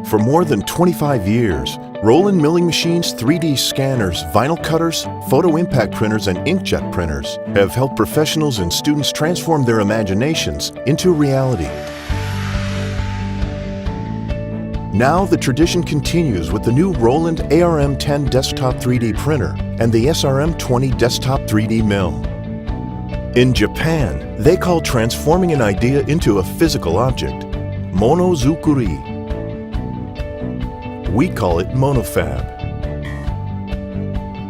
For more than 25 years, Roland milling machines, 3D scanners, vinyl cutters, photo impact printers, and inkjet printers have helped professionals and students transform their imaginations into reality. Now the tradition continues with the new Roland ARM10 desktop 3D printer and the SRM20 desktop 3D mill. In Japan, they call transforming an idea into a physical object monozukuri. We call it monoFab.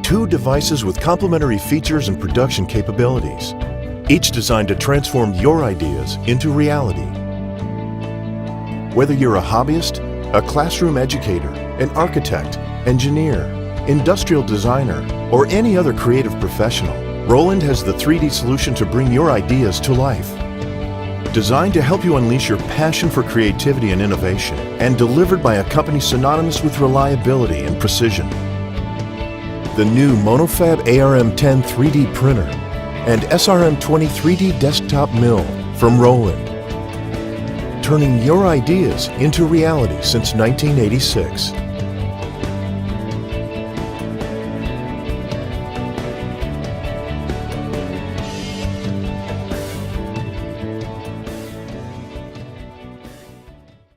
Two devices with complementary features and production capabilities, each designed to transform your ideas into reality. Whether you're a hobbyist, a classroom educator, an architect, engineer, industrial designer, or any other creative professional, Roland has the 3D solution to bring your ideas to life. Designed to help you unleash your passion for creativity and innovation, and delivered by a company synonymous with reliability and precision. The new monoFab ARM10 3D printer and SRM20 3D desktop mill from Roland. Turning your ideas into reality since 1986.